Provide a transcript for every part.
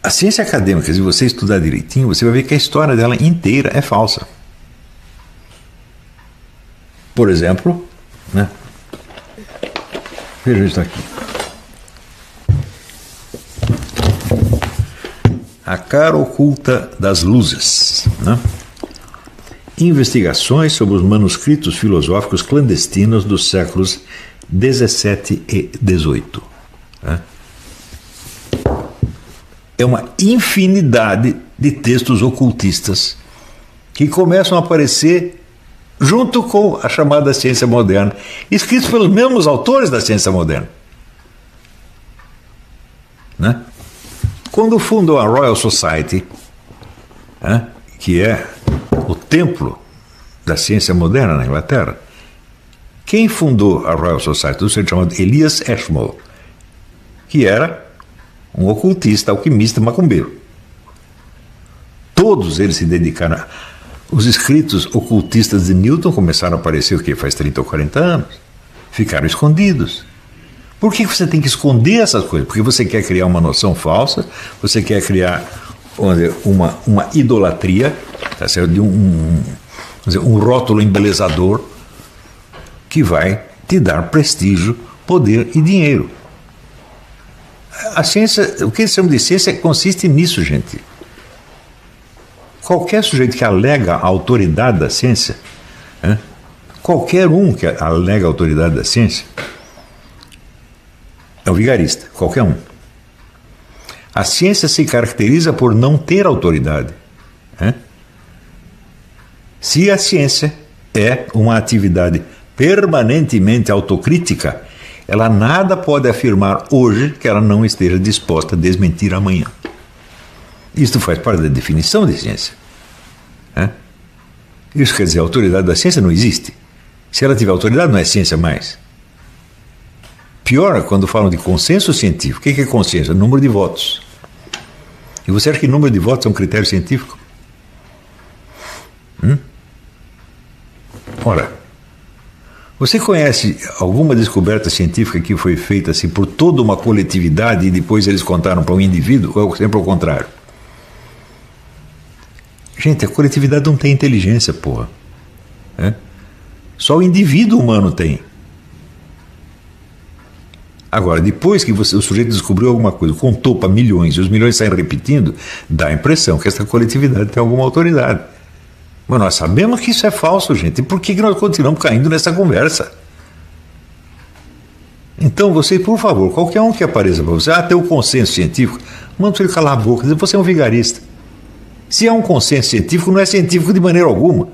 A ciência acadêmica, se você estudar direitinho, você vai ver que a história dela inteira é falsa. Por exemplo, né? Veja isso aqui. A cara oculta das luzes, né? Investigações sobre os manuscritos filosóficos clandestinos dos séculos 17 e 18. Né? É uma infinidade de textos ocultistas que começam a aparecer junto com a chamada ciência moderna, escritos pelos mesmos autores da ciência moderna. Né? Quando fundou a Royal Society, né, que é o templo da ciência moderna na Inglaterra, quem fundou a Royal Society? Um senhor chamado Elias Ashmole, que era um ocultista, alquimista, macumbeiro. Todos eles se dedicaram. Os escritos ocultistas de Newton começaram a aparecer o quê? Faz 30 ou 40 anos. Ficaram escondidos. Por que você tem que esconder essas coisas? Porque você quer criar uma noção falsa, você quer criar uma idolatria, tá certo? De um rótulo embelezador que vai te dar prestígio, poder e dinheiro. A ciência, o que eles chamam de ciência consiste nisso, gente. Qualquer sujeito que alega a autoridade da ciência, né? Qualquer um que alega a autoridade da ciência, é um vigarista, qualquer um. A ciência se caracteriza por não ter autoridade. Né? Se a ciência é uma atividade permanentemente autocrítica, ela nada pode afirmar hoje que ela não esteja disposta a desmentir amanhã. Isto faz parte da definição de ciência. Né? Isso quer dizer, a autoridade da ciência não existe. Se ela tiver autoridade, não é ciência mais. Pior é quando falam de consenso científico. O que é consenso? É número de votos. E você acha que número de votos é um critério científico? Ora, você conhece alguma descoberta científica que foi feita assim por toda uma coletividade e depois eles contaram para um indivíduo? Ou é sempre ao contrário? Gente, a coletividade não tem inteligência, porra. É? Só o indivíduo humano tem. Agora, depois que o sujeito descobriu alguma coisa, contou para milhões, e os milhões saem repetindo, dá a impressão que essa coletividade tem alguma autoridade. Mas nós sabemos que isso é falso, gente. E por que nós continuamos caindo nessa conversa? Então, você, por favor, qualquer um que apareça para você, tem um consenso científico, manda ele calar a boca, dizer, você é um vigarista. Se é um consenso científico, não é científico de maneira alguma.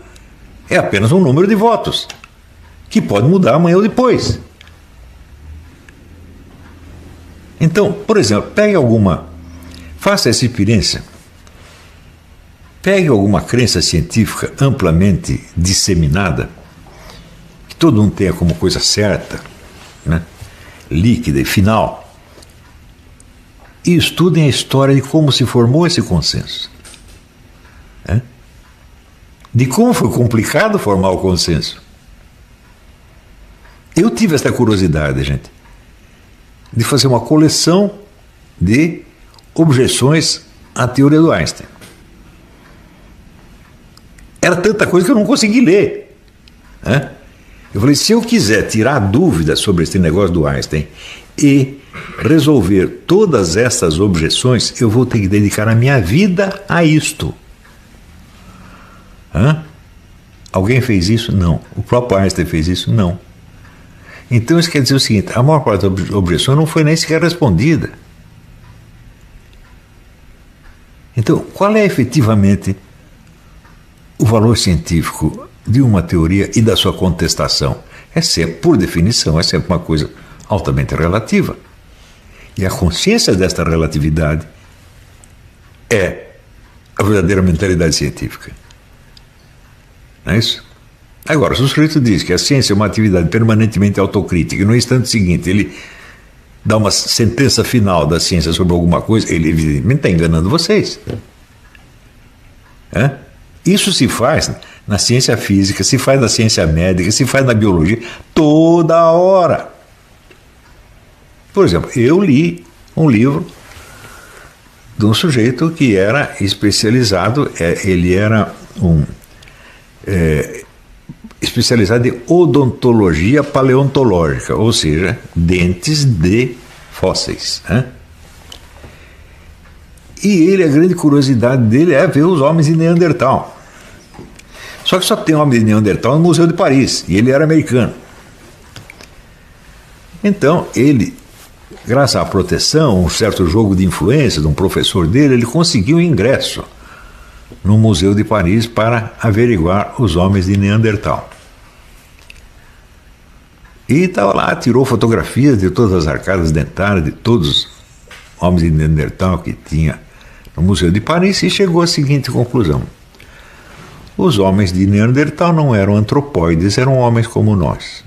É apenas um número de votos, que pode mudar amanhã ou depois. Então, por exemplo, faça essa experiência, pegue alguma crença científica amplamente disseminada, que todo mundo tenha como coisa certa, né, líquida e final, e estudem a história de como se formou esse consenso. Né? De como foi complicado formar o consenso. Eu tive essa curiosidade, gente, de fazer uma coleção de objeções à teoria do Einstein. Era tanta coisa que eu não consegui ler. Né? Eu falei, se eu quiser tirar dúvidas sobre esse negócio do Einstein e resolver todas essas objeções, eu vou ter que dedicar a minha vida a isto. Alguém fez isso? Não. O próprio Einstein fez isso? Não. Então isso quer dizer o seguinte, a maior parte das objeções não foi nem sequer respondida. Então, qual é efetivamente o valor científico de uma teoria e da sua contestação? É sempre, por definição, é sempre uma coisa altamente relativa. E a consciência desta relatividade é a verdadeira mentalidade científica. Não é isso? Agora, se o sujeito diz que a ciência é uma atividade permanentemente autocrítica e no instante seguinte ele dá uma sentença final da ciência sobre alguma coisa, ele evidentemente está enganando vocês. Isso se faz na ciência física, se faz na ciência médica, se faz na biologia, toda hora. Por exemplo, eu li um livro de um sujeito que era especializado, ele era especializado em odontologia paleontológica, ou seja, dentes de fósseis. Né? E ele, a grande curiosidade dele é ver os homens de Neandertal. Só que só tem homens de Neandertal no Museu de Paris, e ele era americano. Então, ele, graças à proteção, um certo jogo de influência de um professor dele, ele conseguiu ingresso no Museu de Paris para averiguar os homens de Neandertal. E estava lá, tirou fotografias de todas as arcadas dentárias de todos os homens de Neandertal que tinha no Museu de Paris e chegou à seguinte conclusão: os homens de Neandertal não eram antropóides, eram homens como nós.